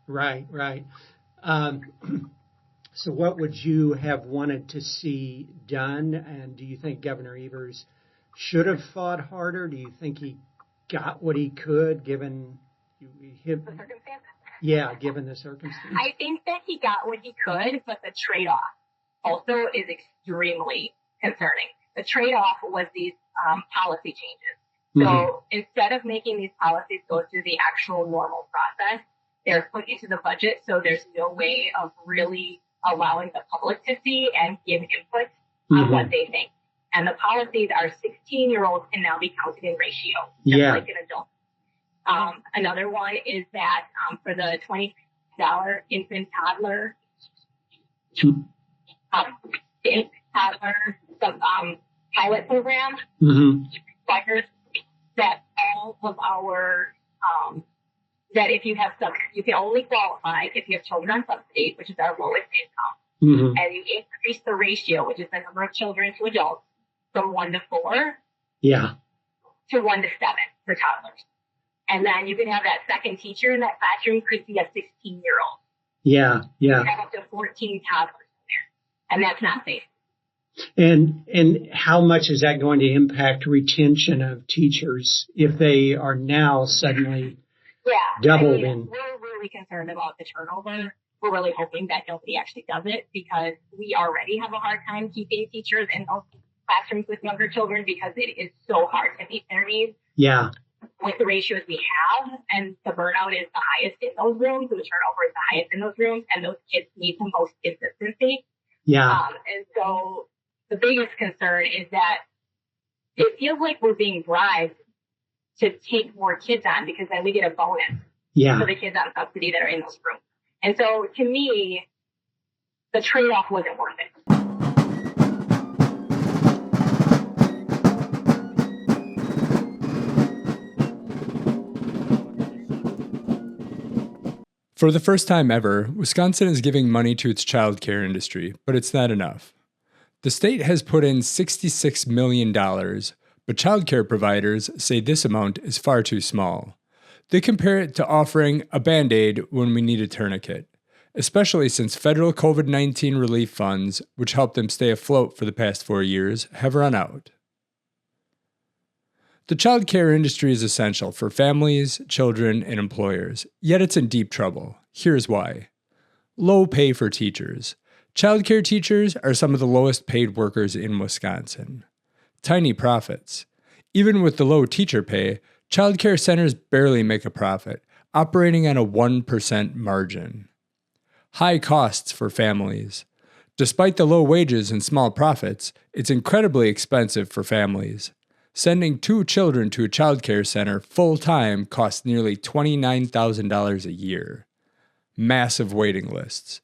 Right, right. So what would you have wanted to see done? And do you think Governor Evers should have fought harder? Do you think he got what he could given him? The circumstances? Yeah, given the circumstances. I think that he got what he could, but the trade-off also is extremely concerning. The trade-off was these policy changes. So instead of making these policies go through the actual normal process, they're put into the budget, so there's no way of really allowing the public to see and give input on what they think. And the policies are 16-year-olds can now be counted in ratio, just like an adult. Another one is that for the $20 infant toddler, the pilot program, requires that all of our that if you have you can only qualify if you have children on subsidy, which is our lowest income, and you increase the ratio, which is the number of children to adults, from 1 to 4, to 1 to 7 for toddlers. And then you can have that second teacher in that classroom could be a 16-year-old. Yeah. You have up to 14 toddlers in there, and that's not safe. And how much is that going to impact retention of teachers if they are now suddenly doubled in? We're really concerned about the turnover. We're really hoping that nobody actually does it because we already have a hard time keeping teachers in those classrooms with younger children because it is so hard to meet their needs. Yeah. With the ratios we have, and the burnout is the highest in those rooms, the turnover is the highest in those rooms, and those kids need the most consistency. Yeah. And so the biggest concern is that it feels like we're being bribed to take more kids on because then we get a bonus for the kids on subsidy that are in those rooms. And so to me, the trade-off wasn't worth it. For the first time ever, Wisconsin is giving money to its childcare industry, but it's not enough. The state has put in $66 million, but childcare providers say this amount is far too small. They compare it to offering a Band-Aid when we need a tourniquet, especially since federal COVID-19 relief funds, which helped them stay afloat for the past 4 years, have run out. The childcare industry is essential for families, children, and employers, yet it's in deep trouble. Here's why. Low pay for teachers. Childcare teachers are some of the lowest paid workers in Wisconsin. Tiny profits. Even with the low teacher pay, childcare centers barely make a profit, operating on a 1% margin. High costs for families. Despite the low wages and small profits, it's incredibly expensive for families. Sending 2 children to a childcare center full-time costs nearly $29,000 a year. Massive waiting lists.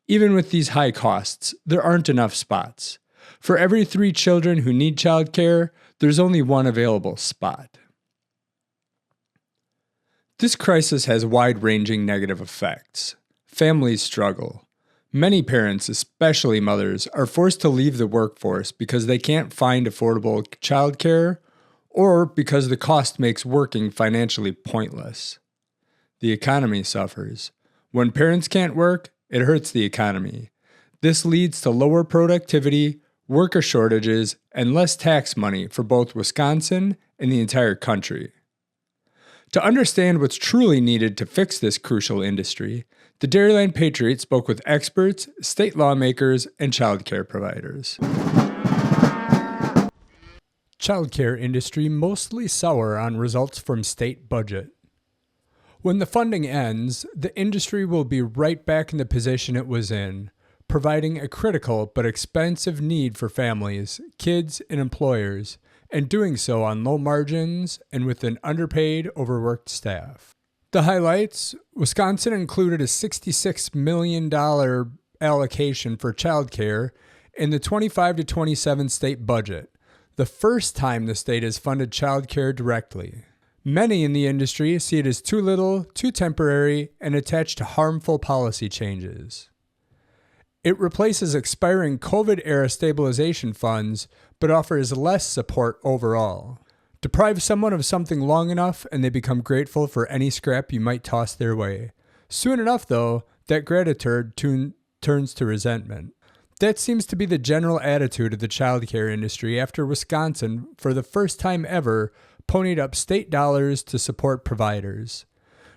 Even with these high costs, there aren't enough spots. For every 3 children who need childcare, there's only 1 available spot. This crisis has wide-ranging negative effects. Families struggle. Many parents, especially mothers, are forced to leave the workforce because they can't find affordable childcare or because the cost makes working financially pointless. The economy suffers. When parents can't work, it hurts the economy. This leads to lower productivity, worker shortages, and less tax money for both Wisconsin and the entire country. To understand what's truly needed to fix this crucial industry, the Dairyland Patriot spoke with experts, state lawmakers, and childcare providers. Childcare industry mostly sour on results from state budget. When the funding ends, the industry will be right back in the position it was in, providing a critical but expensive need for families, kids, and employers, and doing so on low margins and with an underpaid, overworked staff. The highlights: Wisconsin included a $66 million allocation for childcare in the 25 to 27 state budget, the first time the state has funded childcare directly. Many in the industry see it as too little, too temporary, and attached to harmful policy changes. It replaces expiring COVID-era stabilization funds, but offers less support overall. Deprive someone of something long enough and they become grateful for any scrap you might toss their way. Soon enough, though, that gratitude turns to resentment. That seems to be the general attitude of the childcare industry after Wisconsin, for the first time ever, ponied up state dollars to support providers.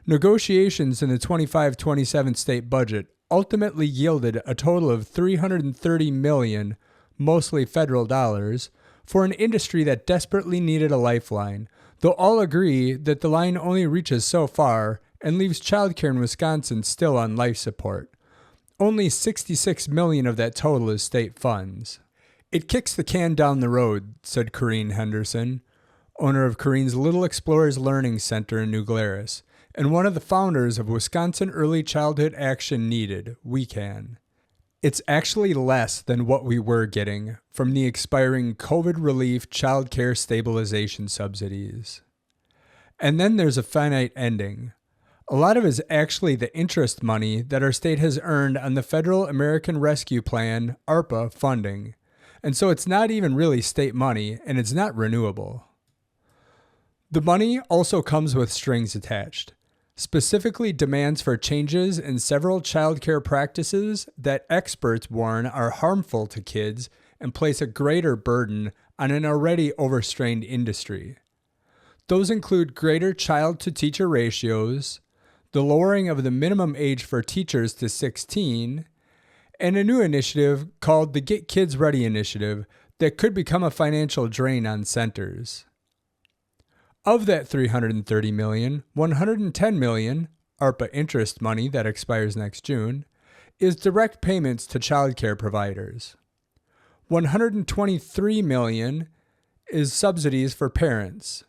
Negotiations in the 25-27 state budget ultimately yielded a total of $330 million, mostly federal dollars, for an industry that desperately needed a lifeline, though all agree that the line only reaches so far and leaves childcare in Wisconsin still on life support. Only $66 million of that total is state funds. It kicks the can down the road, said Corrine Henderson, owner of Corrine's Little Explorers Learning Center in New Glarus, and one of the founders of Wisconsin Early Childhood Action Needed, WeCan. It's actually less than what we were getting from the expiring COVID relief child care stabilization subsidies. And then there's a finite ending. A lot of it is actually the interest money that our state has earned on the Federal American Rescue Plan, ARPA, funding. And so it's not even really state money, and it's not renewable. The money also comes with strings attached, specifically demands for changes in several child care practices that experts warn are harmful to kids and place a greater burden on an already overstrained industry. Those include greater child-to-teacher ratios, the lowering of the minimum age for teachers to 16, and a new initiative called the Get Kids Ready initiative that could become a financial drain on centers. Of that $330 million, $110 million, ARPA interest money that expires next June, is direct payments to child care providers. $123 million is subsidies for parents.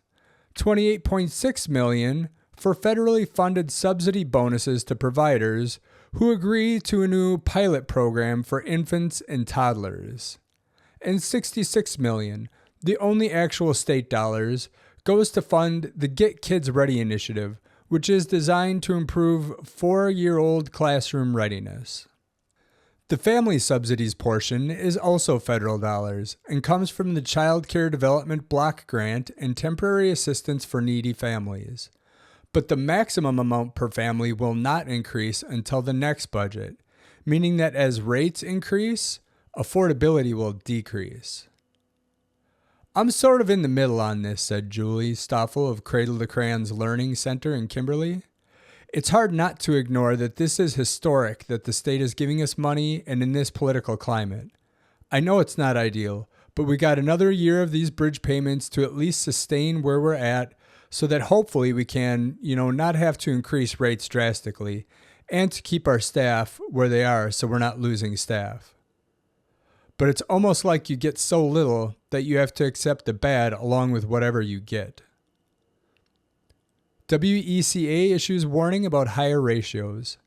$28.6 million for federally funded subsidy bonuses to providers who agree to a new pilot program for infants and toddlers. And $66 million, the only actual state dollars, goes to fund the Get Kids Ready initiative, which is designed to improve 4-year-old classroom readiness. The family subsidies portion is also federal dollars and comes from the Child Care Development Block Grant and temporary assistance for needy families. But the maximum amount per family will not increase until the next budget, meaning that as rates increase, affordability will decrease. I'm sort of in the middle on this, said Julie Stoffel of Cradle to Crayon's Learning Center in Kimberly. It's hard not to ignore that this is historic that the state is giving us money and in this political climate. I know it's not ideal, but we got another year of these bridge payments to at least sustain where we're at so that hopefully we can, not have to increase rates drastically and to keep our staff where they are so we're not losing staff. But it's almost like you get so little that you have to accept the bad along with whatever you get. WECA issues warning about higher ratios.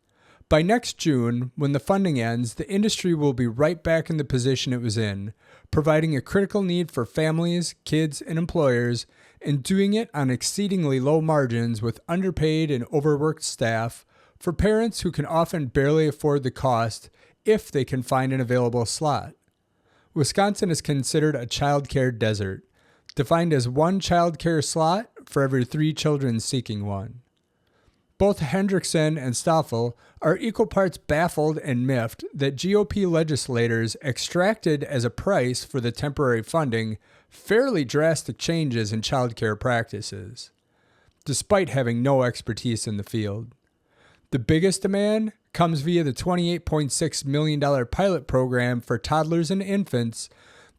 By next June, when the funding ends, the industry will be right back in the position it was in, providing a critical need for families, kids, and employers, and doing it on exceedingly low margins with underpaid and overworked staff for parents who can often barely afford the cost if they can find an available slot. Wisconsin is considered a child care desert, defined as one child care slot for every 3 children seeking one. Both Hendrickson and Stoffel are equal parts baffled and miffed that GOP legislators extracted as a price for the temporary funding fairly drastic changes in child care practices, despite having no expertise in the field. The biggest demand comes via the $28.6 million pilot program for toddlers and infants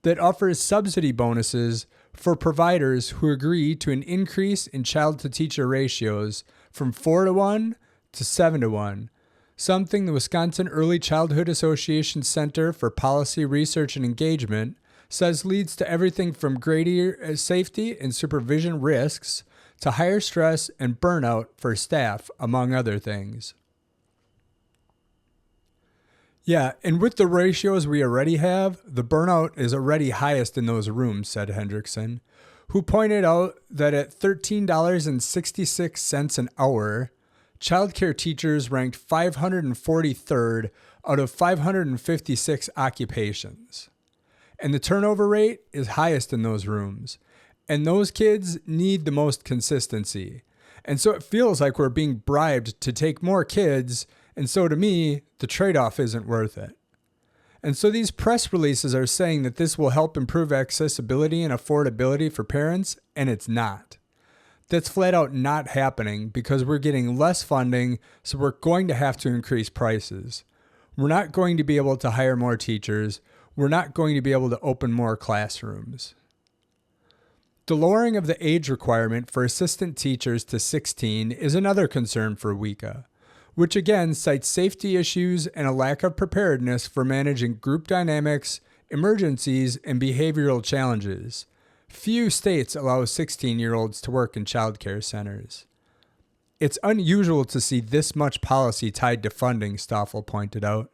that offers subsidy bonuses for providers who agree to an increase in child-to-teacher ratios from 4-to-1 to 7-to-1, something the Wisconsin Early Childhood Association Center for Policy Research and Engagement says leads to everything from greater safety and supervision risks to higher stress and burnout for staff, among other things. Yeah, and with the ratios we already have, the burnout is already highest in those rooms, said Hendrickson, who pointed out that at $13.66 an hour, childcare teachers ranked 543rd out of 556 occupations. And the turnover rate is highest in those rooms. And those kids need the most consistency. And so it feels like we're being bribed to take more kids, and so to me, the trade-off isn't worth it. And so these press releases are saying that this will help improve accessibility and affordability for parents, and it's not. That's flat out not happening because we're getting less funding, so we're going to have to increase prices. We're not going to be able to hire more teachers. We're not going to be able to open more classrooms. The lowering of the age requirement for assistant teachers to 16 is another concern for WICA, which again cites safety issues and a lack of preparedness for managing group dynamics, emergencies, and behavioral challenges. Few states allow 16-year-olds to work in childcare centers. It's unusual to see this much policy tied to funding, Stoffel pointed out.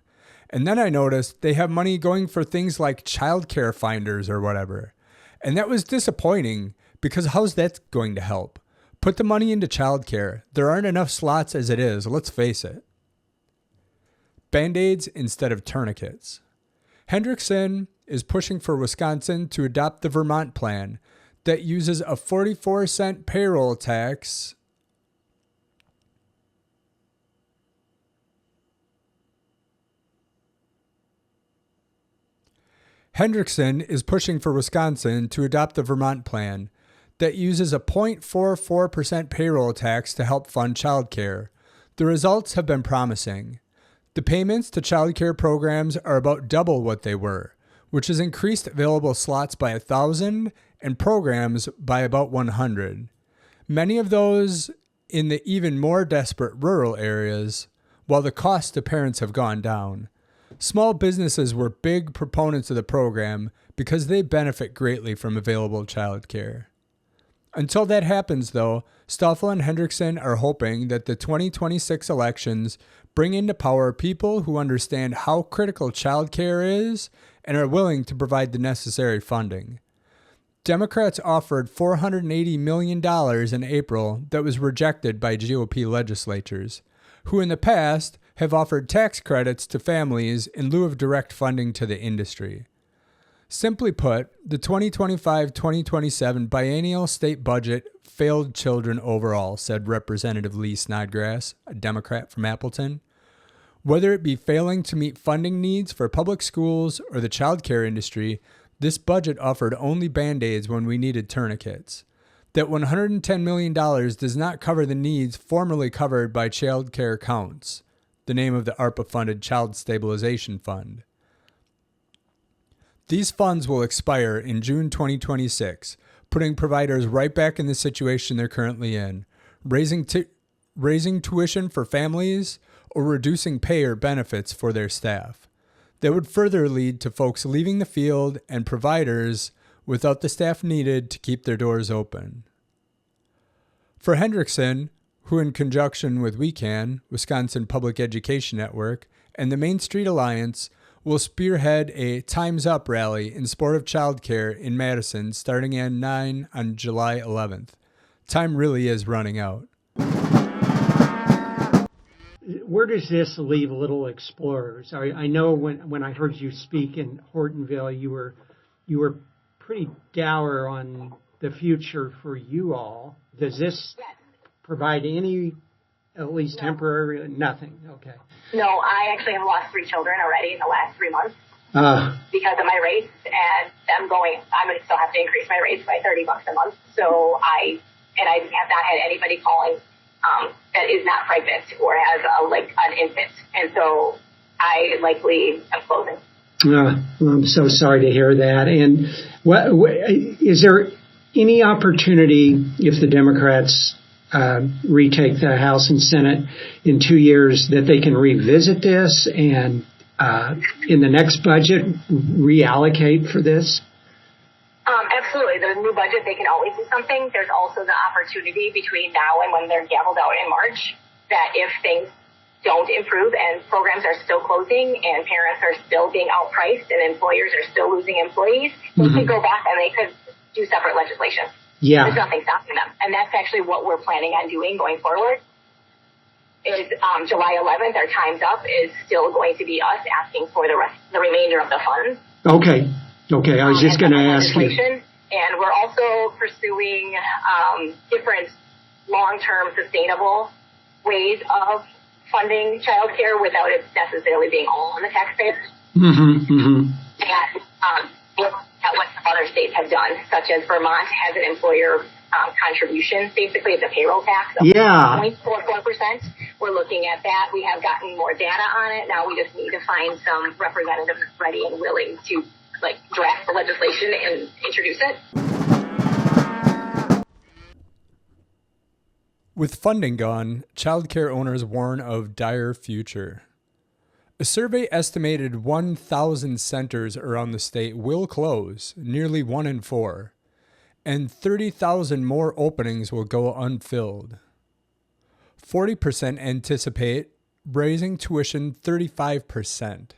And then I noticed they have money going for things like childcare finders or whatever. And that was disappointing because how's that going to help? Put the money into childcare. There aren't enough slots as it is, let's face it. Band-Aids instead of tourniquets. Hendrickson is pushing for Wisconsin to adopt the Vermont plan that uses a 44-cent payroll tax Hendrickson is pushing for Wisconsin to adopt the Vermont plan that uses a 0.44% payroll tax to help fund childcare. The results have been promising. The payments to childcare programs are about double what they were, which has increased available slots by 1,000 and programs by about 100. Many of those in the even more desperate rural areas, while the cost to parents have gone down. Small businesses were big proponents of the program because they benefit greatly from available childcare. Until that happens, though, Stoffel and Hendrickson are hoping that the 2026 elections bring into power people who understand how critical childcare is and are willing to provide the necessary funding. Democrats offered $480 million in April that was rejected by GOP legislatures, who in the past have offered tax credits to families in lieu of direct funding to the industry. Simply put, the 2025-2027 biennial state budget failed children overall, said Representative Lee Snodgrass, a Democrat from Appleton. Whether it be failing to meet funding needs for public schools or the childcare industry, this budget offered only Band-Aids when we needed tourniquets. That $110 million does not cover the needs formerly covered by Child Care Counts, the name of the ARPA-funded Child Stabilization Fund. These funds will expire in June 2026, putting providers right back in the situation they're currently in, raising tuition for families or reducing pay or benefits for their staff. That would further lead to folks leaving the field and providers without the staff needed to keep their doors open. For Hendrickson, who in conjunction with WeCan, Wisconsin Public Education Network, and the Main Street Alliance, will spearhead a Time's Up rally in support of childcare in Madison starting at 9 on July 11th. Time really is running out. Where does this leave Little Explorers? I know when I heard you speak in Hortonville, you were pretty dour on the future for you all. Does this provide any, at least temporary, nothing? Okay. No, I actually have lost 3 children already in the last 3 months because of my rates, and I'm going to still have to increase my rates by $30 a month. So I have not had anybody calling that is not pregnant or has an infant, and so I likely am closing. I'm so sorry to hear that. And is there any opportunity if the Democrats retake the House and Senate in 2 years that they can revisit this and in the next budget reallocate for this? Absolutely. The new budget, they can always do something. There's also the opportunity between now and when they're gavelled out in March that if things don't improve and programs are still closing and parents are still being outpriced and employers are still losing employees, they could go back and they could do separate legislation. Yeah. There's nothing stopping them. And that's actually what we're planning on doing going forward. Is July 11th, our Time's Up is still going to be us asking for the remainder of the funds. Okay. I was just going to ask you. And we're also pursuing different long-term sustainable ways of funding childcare without it necessarily being all on the taxpayers. And look at what some other states have done, such as Vermont has an employer contribution. Basically, it's a payroll tax of 0.44%. We're looking at that. We have gotten more data on it. Now we just need to find some representatives ready and willing to draft the legislation and introduce it. With funding gone, childcare owners warn of dire future. A survey estimated 1,000 centers around the state will close, nearly 1 in 4, and 30,000 more openings will go unfilled. 40% anticipate raising tuition 35%.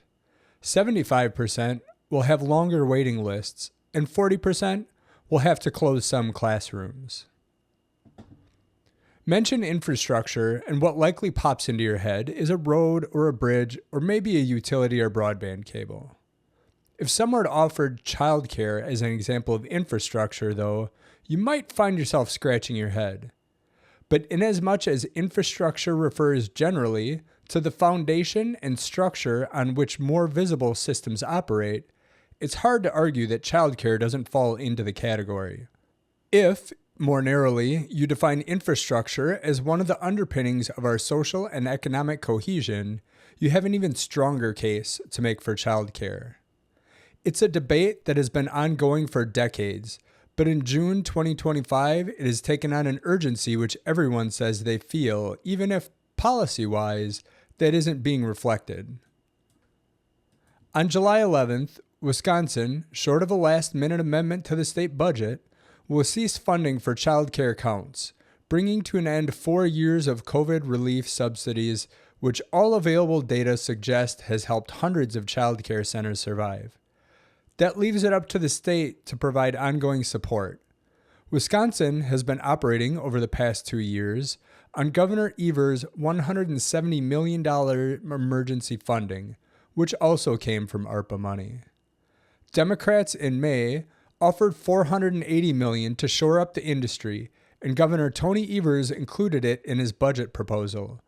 75% will have longer waiting lists, and 40% will have to close some classrooms. Mention infrastructure, and what likely pops into your head is a road or a bridge or maybe a utility or broadband cable. If someone offered childcare as an example of infrastructure, though, you might find yourself scratching your head. But inasmuch as infrastructure refers generally to the foundation and structure on which more visible systems operate, it's hard to argue that childcare doesn't fall into the category. If, more narrowly, you define infrastructure as one of the underpinnings of our social and economic cohesion, you have an even stronger case to make for childcare. It's a debate that has been ongoing for decades, but in June 2025, it has taken on an urgency which everyone says they feel, even if policy-wise, that isn't being reflected. On July 11th, Wisconsin, short of a last-minute amendment to the state budget, will cease funding for child care counts, bringing to an end 4 years of COVID relief subsidies, which all available data suggest has helped hundreds of child care centers survive. That leaves it up to the state to provide ongoing support. Wisconsin has been operating over the past 2 years on Governor Evers' $170 million emergency funding, which also came from ARPA money. Democrats in May offered $480 million to shore up the industry, and Governor Tony Evers included it in his budget proposal.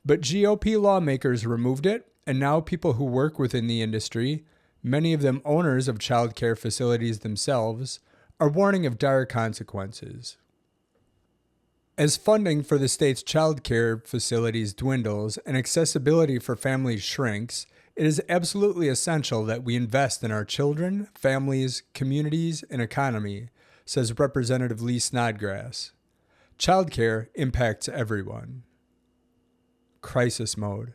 But GOP lawmakers removed it, and now people who work within the industry, many of them owners of child care facilities themselves, are warning of dire consequences. As funding for the state's child care facilities dwindles and accessibility for families shrinks, it is absolutely essential that we invest in our children, families, communities, and economy, says Representative Lee Snodgrass. Childcare impacts everyone. Crisis mode.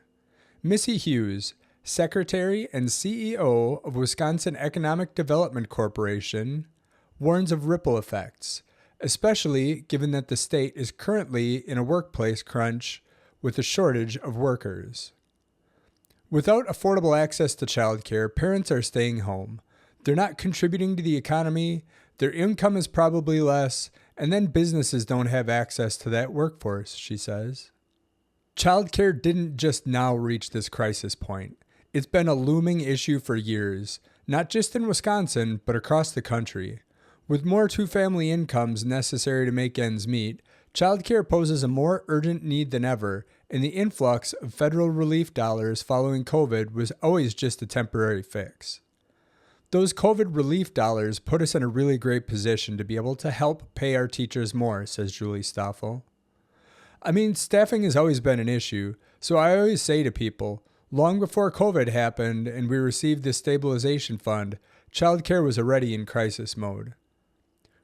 Missy Hughes, Secretary and CEO of Wisconsin Economic Development Corporation, warns of ripple effects, especially given that the state is currently in a workplace crunch with a shortage of workers. Without affordable access to childcare, parents are staying home. They're not contributing to the economy, their income is probably less, and then businesses don't have access to that workforce, she says. Childcare didn't just now reach this crisis point. It's been a looming issue for years, not just in Wisconsin, but across the country. With more two-family incomes necessary to make ends meet, childcare poses a more urgent need than ever, and the influx of federal relief dollars following COVID was always just a temporary fix. Those COVID relief dollars put us in a really great position to be able to help pay our teachers more, says Julie Stoffel. I mean, staffing has always been an issue, so I always say to people, long before COVID happened and we received the stabilization fund, childcare was already in crisis mode.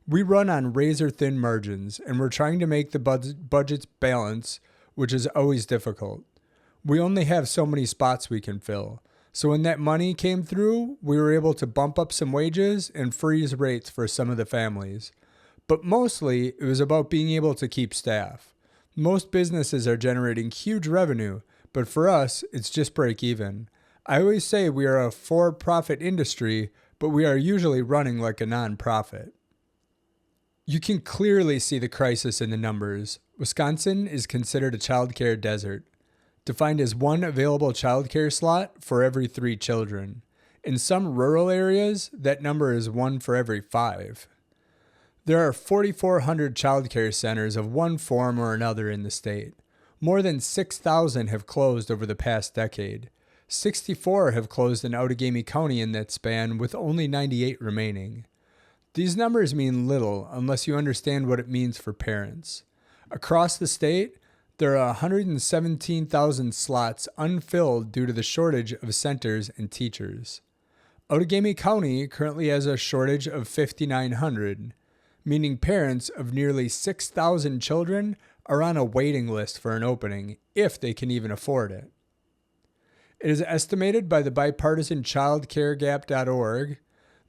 We run on razor-thin margins, and we're trying to make the budgets balance, which is always difficult. We only have so many spots we can fill. So when that money came through, we were able to bump up some wages and freeze rates for some of the families. But mostly, it was about being able to keep staff. Most businesses are generating huge revenue, but for us, it's just break even. I always say we are a for-profit industry, but we are usually running like a non-profit. You can clearly see the crisis in the numbers. Wisconsin is considered a childcare desert, defined as one available childcare slot for every 3 children. In some rural areas, that number is 1 for every 5. There are 4,400 childcare centers of one form or another in the state. More than 6,000 have closed over the past decade. 64 have closed in Outagamie County in that span, with only 98 remaining. These numbers mean little unless you understand what it means for parents. Across the state, there are 117,000 slots unfilled due to the shortage of centers and teachers. Outagamie County currently has a shortage of 5,900, meaning parents of nearly 6,000 children are on a waiting list for an opening, if they can even afford it. It is estimated by the bipartisan ChildcareGap.org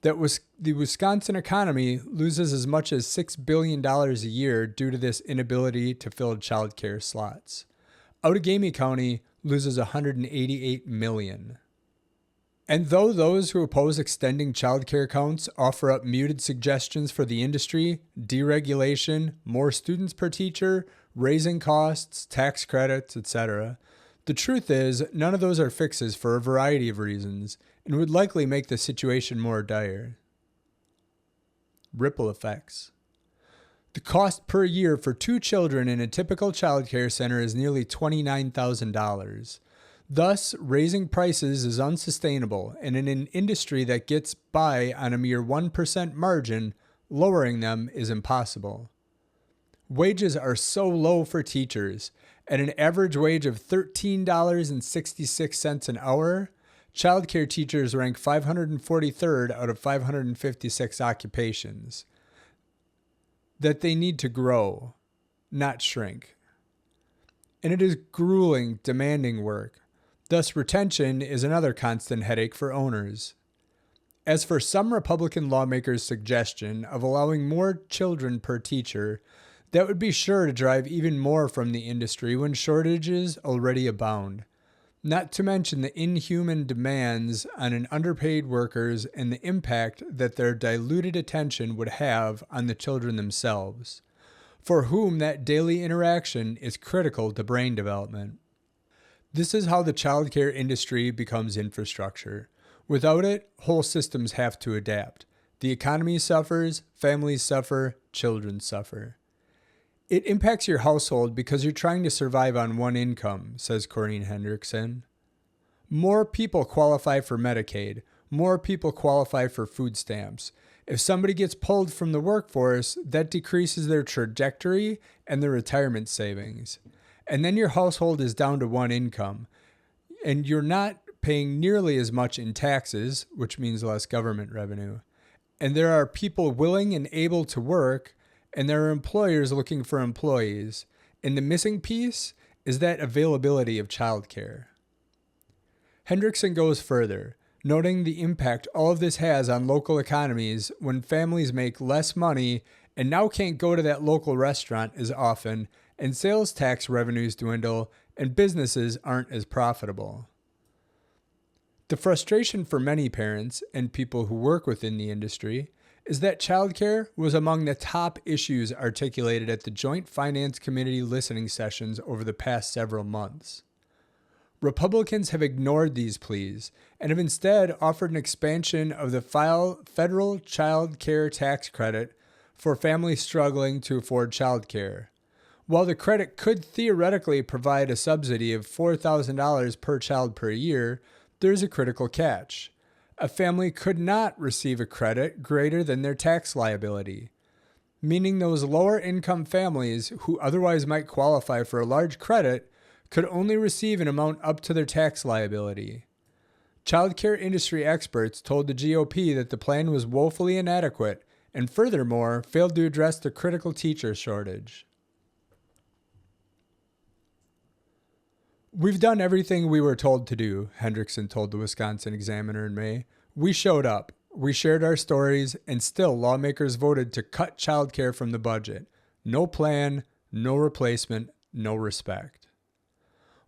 that the Wisconsin economy loses as much as $6 billion a year due to this inability to fill child care slots. Outagamie County loses $188 million. And though those who oppose extending child care counts offer up muted suggestions for the industry, deregulation, more students per teacher, raising costs, tax credits, etc., the truth is none of those are fixes for a variety of reasons and would likely make the situation more dire. Ripple effects. The cost per year for 2 children in a typical child care center is nearly $29,000. Thus, raising prices is unsustainable, and in an industry that gets by on a mere 1% margin, lowering them is impossible. Wages are so low for teachers. At an average wage of $13.66 an hour, childcare teachers rank 543rd out of 556 occupations. That they need to grow, not shrink. And it is grueling, demanding work. Thus, retention is another constant headache for owners. As for some Republican lawmakers' suggestion of allowing more children per teacher, that would be sure to drive even more from the industry when shortages already abound. Not to mention the inhuman demands on an underpaid workers and the impact that their diluted attention would have on the children themselves, for whom that daily interaction is critical to brain development. This is how the childcare industry becomes infrastructure. Without it, whole systems have to adapt. The economy suffers, families suffer, children suffer. It impacts your household because you're trying to survive on one income, says Corrine Hendrickson. More people qualify for Medicaid. More people qualify for food stamps. If somebody gets pulled from the workforce, that decreases their trajectory and their retirement savings. And then your household is down to one income, and you're not paying nearly as much in taxes, which means less government revenue. And there are people willing and able to work, and there are employers looking for employees. And the missing piece is that availability of childcare. Hendrickson goes further, noting the impact all of this has on local economies when families make less money and now can't go to that local restaurant as often, and sales tax revenues dwindle, and businesses aren't as profitable. The frustration for many parents and people who work within the industry is that childcare was among the top issues articulated at the Joint Finance Committee listening sessions over the past several months. Republicans have ignored these pleas and have instead offered an expansion of the federal child care tax credit for families struggling to afford child care. While the credit could theoretically provide a subsidy of $4,000 per child per year, there's a critical catch. A family could not receive a credit greater than their tax liability, meaning those lower income families who otherwise might qualify for a large credit could only receive an amount up to their tax liability. Child care industry experts told the GOP that the plan was woefully inadequate and furthermore failed to address the critical teacher shortage. We've done everything we were told to do, Hendrickson told the Wisconsin Examiner in May. We showed up, we shared our stories, and still lawmakers voted to cut child care from the budget. No plan, no replacement, no respect.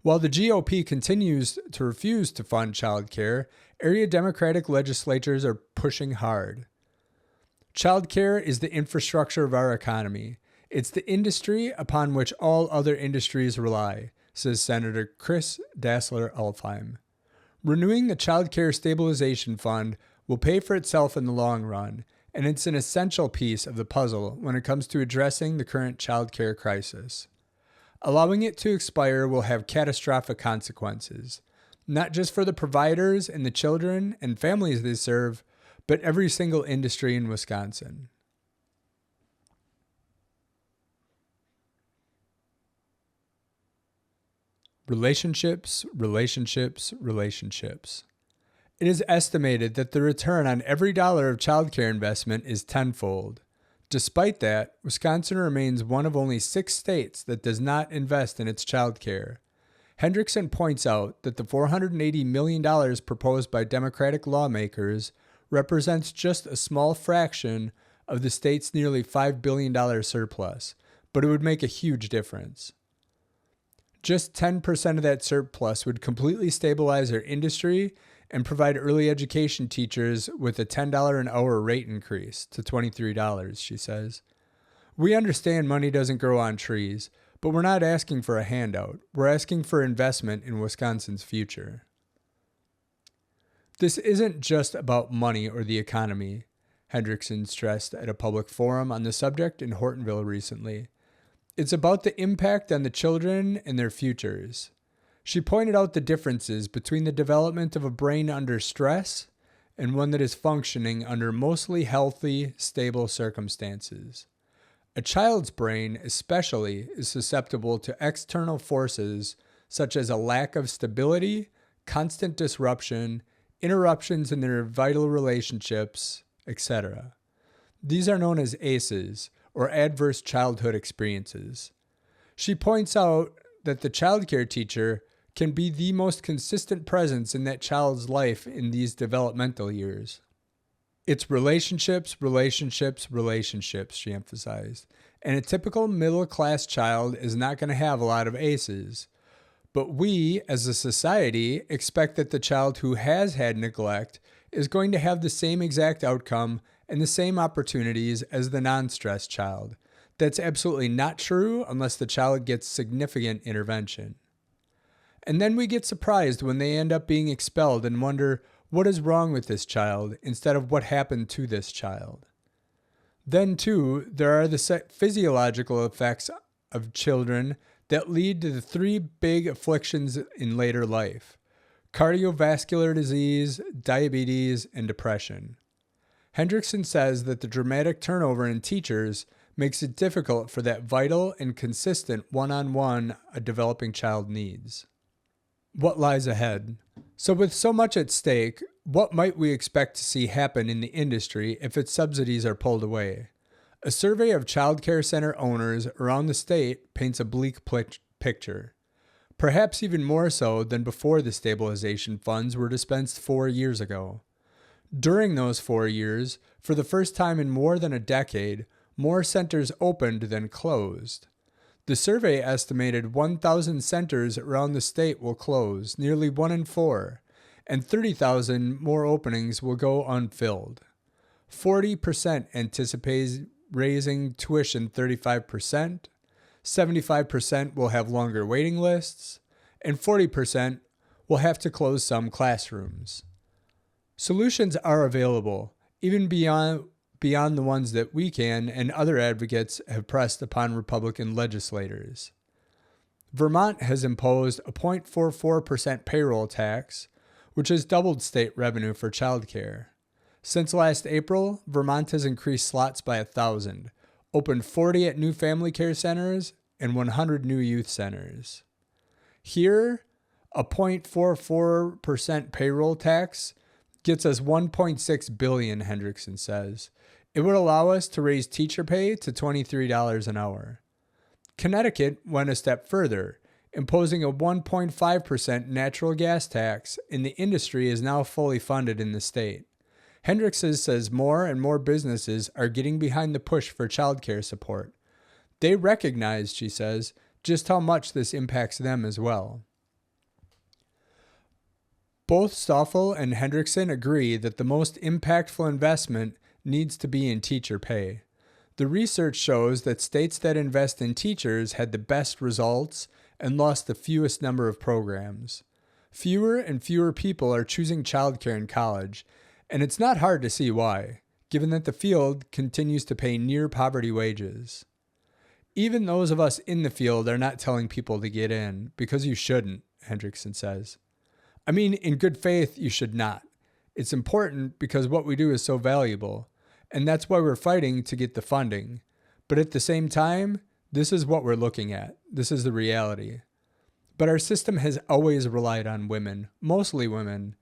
While the GOP continues to refuse to fund child care, area Democratic legislatures are pushing hard. Child care is the infrastructure of our economy. It's the industry upon which all other industries rely, says Senator Chris Dassler-Alfheim. Renewing the Child Care Stabilization Fund will pay for itself in the long run, and it's an essential piece of the puzzle when it comes to addressing the current childcare crisis. Allowing it to expire will have catastrophic consequences, not just for the providers and the children and families they serve, but every single industry in Wisconsin. Relationships, relationships, relationships. It is estimated that the return on every dollar of childcare investment is tenfold. Despite that, Wisconsin remains one of only 6 states that does not invest in its childcare. Hendrickson points out that the $480 million proposed by Democratic lawmakers represents just a small fraction of the state's nearly $5 billion surplus, but it would make a huge difference. Just 10% of that surplus would completely stabilize our industry and provide early education teachers with a $10 an hour rate increase to $23, she says. We understand money doesn't grow on trees, but we're not asking for a handout. We're asking for investment in Wisconsin's future. This isn't just about money or the economy, Hendrickson stressed at a public forum on the subject in Hortonville recently. It's about the impact on the children and their futures. She pointed out the differences between the development of a brain under stress and one that is functioning under mostly healthy, stable circumstances. A child's brain, especially, is susceptible to external forces such as a lack of stability, constant disruption, interruptions in their vital relationships, etc. These are known as ACEs, or adverse childhood experiences. She points out that the childcare teacher can be the most consistent presence in that child's life in these developmental years. It's relationships, relationships, relationships, she emphasized. And a typical middle-class child is not going to have a lot of ACEs. But we, as a society, expect that the child who has had neglect is going to have the same exact outcome and the same opportunities as the non-stressed child. That's absolutely not true unless the child gets significant intervention. And then we get surprised when they end up being expelled and wonder, what is wrong with this child instead of what happened to this child? Then, too, there are the physiological effects of children that lead to the 3 big afflictions in later life: cardiovascular disease, diabetes, and depression. Hendrickson says that the dramatic turnover in teachers makes it difficult for that vital and consistent one-on-one a developing child needs. What lies ahead? So with so much at stake, what might we expect to see happen in the industry if its subsidies are pulled away? A survey of childcare center owners around the state paints a bleak picture, perhaps even more so than before the stabilization funds were dispensed 4 years ago. During those 4 years, for the first time in more than a decade, more centers opened than closed. The survey estimated 1,000 centers around the state will close, nearly 1 in 4, and 30,000 more openings will go unfilled. 40% anticipates raising tuition 35%, 75% will have longer waiting lists, and 40% will have to close some classrooms. Solutions are available, even beyond the ones that we can and other advocates have pressed upon Republican legislators. Vermont has imposed a 0.44% payroll tax, which has doubled state revenue for childcare. Since last April, Vermont has increased slots by 1,000, opened 40 at new family care centers, and 100 new youth centers. Here, a 0.44% payroll tax gets us $1.6 billion, Hendrickson says. It would allow us to raise teacher pay to $23 an hour. Connecticut went a step further, imposing a 1.5% natural gas tax, and the industry is now fully funded in the state. Hendrickson says more and more businesses are getting behind the push for childcare support. They recognize, she says, just how much this impacts them as well. Both Stoffel and Hendrickson agree that the most impactful investment needs to be in teacher pay. The research shows that states that invest in teachers had the best results and lost the fewest number of programs. Fewer and fewer people are choosing childcare in college, and it's not hard to see why. given that the field continues to pay near poverty wages. Even those of us in the field are not telling people to get in, because you shouldn't, Hendrickson says. I mean, in good faith, you should not. It's important because what we do is so valuable, and that's why we're fighting to get the funding. But at the same time, this is what we're looking at. This is the reality. But our system has always relied on women, mostly women,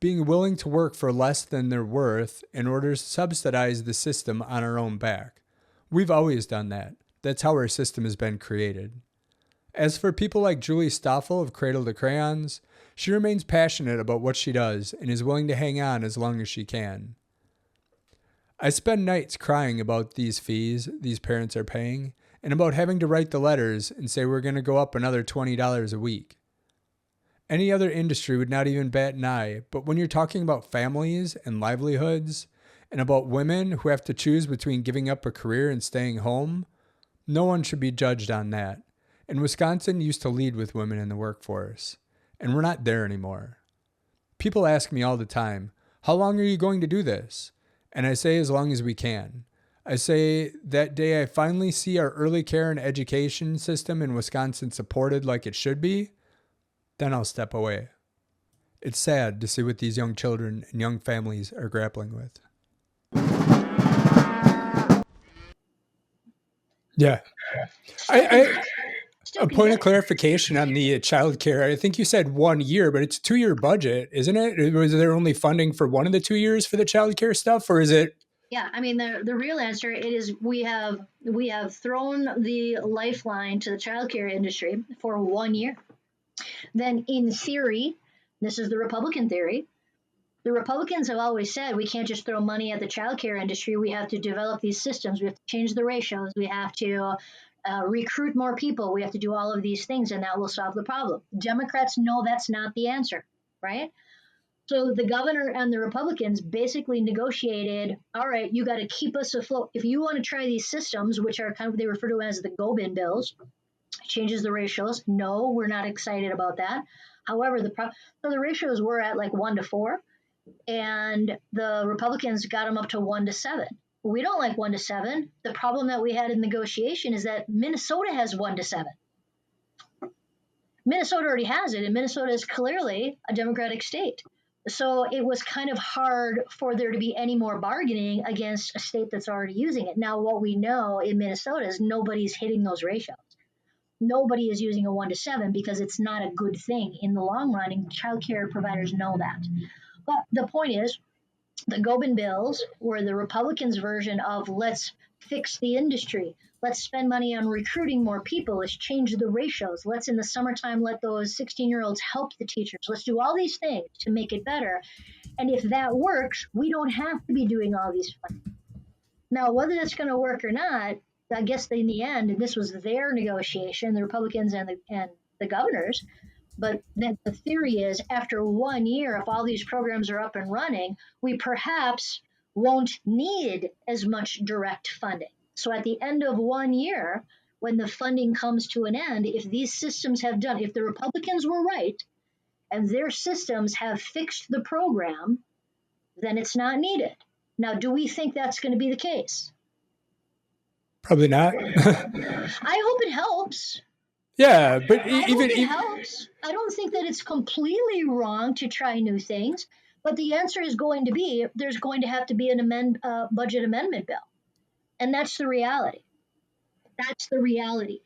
being willing to work for less than their worth in order to subsidize the system on our own back. We've always done that. That's how our system has been created. As for people like Julie Stoffel of Cradle to Crayons, she remains passionate about what she does and is willing to hang on as long as she can. I spend nights crying about these fees these parents are paying and about having to write the letters and say we're going to go up another $20 a week. Any other industry would not even bat an eye, but when you're talking about families and livelihoods and about women who have to choose between giving up a career and staying home, no one should be judged on that. And Wisconsin used to lead with women in the workforce, and we're not there anymore. People ask me all the time, how long are you going to do this? And I say as long as we can. I say that day I finally see our early care and education system in Wisconsin supported like it should be, then I'll step away. It's sad to see what these young children and young families are grappling with. Yeah. A point of clarification on the childcare. I think you said 1 year, but it's a 2-year budget, isn't it? Was there only funding for one of the 2 years for the childcare stuff, or is it? Yeah, I mean the real answer it is we have thrown the lifeline to the childcare industry for 1 year. Then in theory, this is the Republican theory. The Republicans have always said we can't just throw money at the childcare industry. We have to develop these systems. We have to change the ratios. We have to recruit more people. We have to do all of these things, and that will solve the problem. Democrats know that's not the answer, right? So the governor and the Republicans basically negotiated, all right, you got to keep us afloat. If you want to try these systems, which are kind of, they refer to as the go-bin bills, changes the ratios. No, we're not excited about that. However, so the ratios were at like 1-4, and the Republicans got them up to 1-7. We don't like 1-7. The problem that we had in negotiation is that Minnesota has 1-7. Minnesota already has it, and Minnesota is clearly a Democratic state. So it was kind of hard for there to be any more bargaining against a state that's already using it. Now, what we know in Minnesota is nobody's hitting those ratios. Nobody is using a 1-7 because it's not a good thing in the long run, and child care providers know that. But the point is, the Gobin bills were the Republicans' version of let's fix the industry. Let's spend money on recruiting more people. Let's change the ratios. Let's, in the summertime, let those 16-year-olds help the teachers. Let's do all these things to make it better. And if that works, we don't have to be doing all these things. Now, whether that's going to work or not, I guess in the end, and this was their negotiation, the Republicans and the governors, but then the theory is after 1 year, if all these programs are up and running, we perhaps won't need as much direct funding. So at the end of 1 year, when the funding comes to an end, if these systems have done, if the Republicans were right and their systems have fixed the program, then it's not needed. Now, do we think that's going to be the case? Probably not. I hope it helps. Yeah, but it helps. I don't think that it's completely wrong to try new things, but the answer is going to be there's going to have to be an budget amendment bill, and that's the reality. That's the reality.